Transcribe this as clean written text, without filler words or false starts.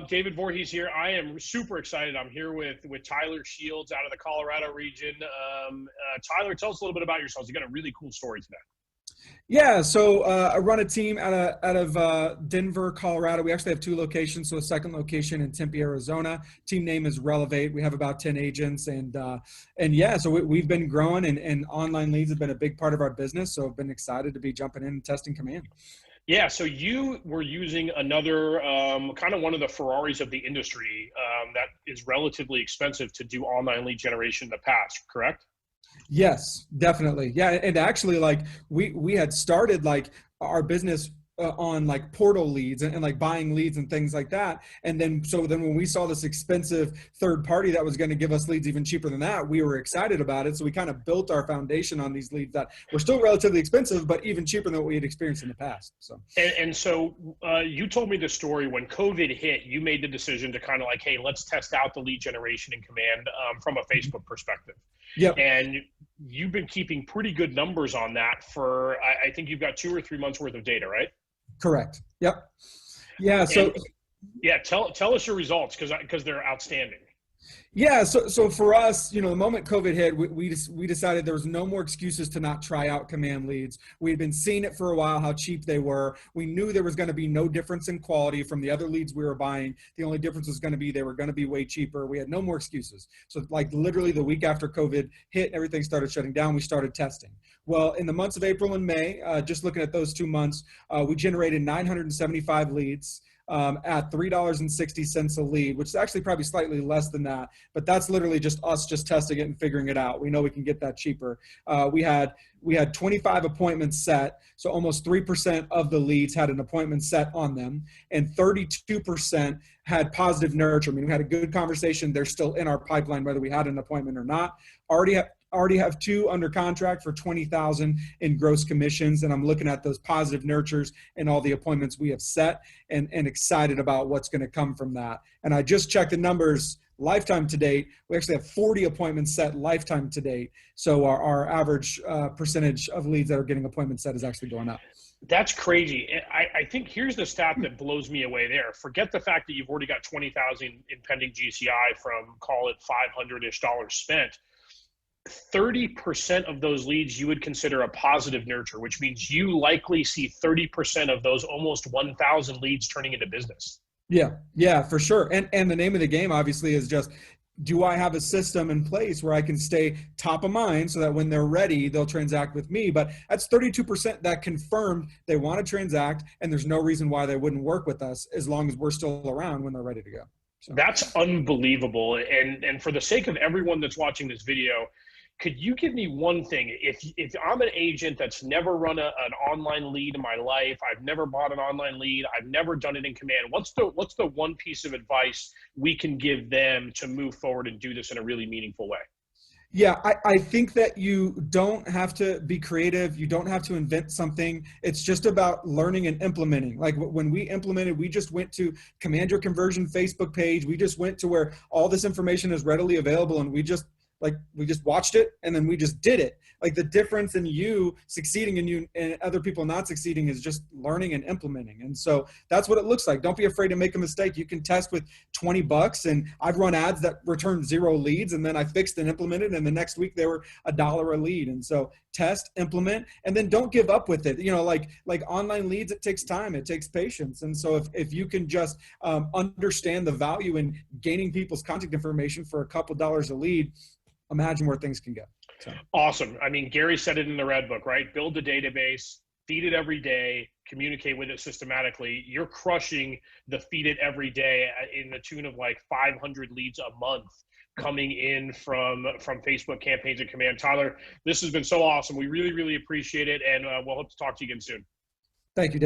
David Voorhees here. I am super excited. I'm here with Tyler Shields out of the Colorado region. Tyler, tell us a little bit about yourselves. You got a really cool story today. Yeah, so I run a team out of Denver, Colorado. We actually have two locations, so a second location in Tempe, Arizona. Team name is Relevate. We have about 10 agents, and yeah, so we've been growing, and online leads have been a big part of our business. So I've been excited to be jumping in and testing Command. Yeah, so you were using another kind of one of the Ferraris of the industry that is relatively expensive to do online lead generation in the past, correct? Yes, definitely. Yeah, and actually, like we had started like our business on like portal leads and like buying leads and things like that. And then when we saw this expensive third party that was going to give us leads even cheaper than that, we were excited about it. So we kind of built our foundation on these leads that were still relatively expensive, but even cheaper than what we had experienced in the past. So so you told me the story when COVID hit. You made the decision to kind of like, hey, let's test out the lead generation in Command from a Facebook perspective. Yep. And you've been keeping pretty good numbers on that for, I think you've got 2 or 3 months worth of data, right? Correct. Yep. Yeah. So yeah, tell us your results because they're outstanding. yeah, so for us, the moment COVID hit, we decided there was no more excuses to not try out Command leads. We had been seeing it for a while, how cheap they were. We knew there was going to be no difference in quality from the other leads we were buying. The only difference was going to be they were going to be way cheaper. We had no more excuses. So like literally the week after COVID hit, everything started shutting down. We started testing. Well, in the months of April and May, just looking at those 2 months, we generated 975 leads. At $3.60 a lead, which is actually probably slightly less than that, but that's literally just us just testing it and figuring it out. We know we can get that cheaper. We had 25 appointments set, so almost 3% of the leads had an appointment set on them, and 32% had positive nurture. I mean, we had a good conversation. They're still in our pipeline, whether we had an appointment or not. Already have 2 under contract for $20,000 in gross commissions, and I'm looking at those positive nurtures and all the appointments we have set, and excited about what's going to come from that. And I just checked the numbers lifetime to date. We actually have 40 appointments set lifetime to date. So our average percentage of leads that are getting appointments set is actually going up. That's crazy. I think here's the stat that blows me away there. Forget the fact that you've already got 20,000 in pending GCI from, call it $500-ish spent. 30% of those leads you would consider a positive nurture, which means you likely see 30% of those almost 1,000 leads turning into business. Yeah, for sure. And the name of the game obviously is just, do I have a system in place where I can stay top of mind so that when they're ready, they'll transact with me? But that's 32% that confirmed they want to transact, and there's no reason why they wouldn't work with us as long as we're still around when they're ready to go. So. That's unbelievable. And for the sake of everyone that's watching this video, could you give me one thing? If I'm an agent that's never run an online lead in my life, I've never bought an online lead, I've never done it in Command, what's the one piece of advice we can give them to move forward and do this in a really meaningful way? Yeah, I think that you don't have to be creative. You don't have to invent something. It's just about learning and implementing. Like when we implemented, we just went to Command Your Conversion Facebook page. We just went to where all this information is readily available, and we just watched it, and then we just did it. Like the difference in you succeeding and you and other people not succeeding is just learning and implementing. And so that's what it looks like. Don't be afraid to make a mistake. You can test with $20, and I've run ads that returned 0 leads, and then I fixed and implemented, and the next week they were $1 a lead. And so test, implement, and then don't give up with it. Like online leads, it takes time, it takes patience. And so if you can just understand the value in gaining people's contact information for a couple dollars a lead, imagine where things can go. So. Awesome. I mean, Gary said it in the Red Book, right? Build a database, feed it every day, communicate with it systematically. You're crushing the feed it every day in the tune of like 500 leads a month coming in from Facebook campaigns and Command. Tyler, this has been so awesome. We really, really appreciate it. And we'll hope to talk to you again soon. Thank you, Dave.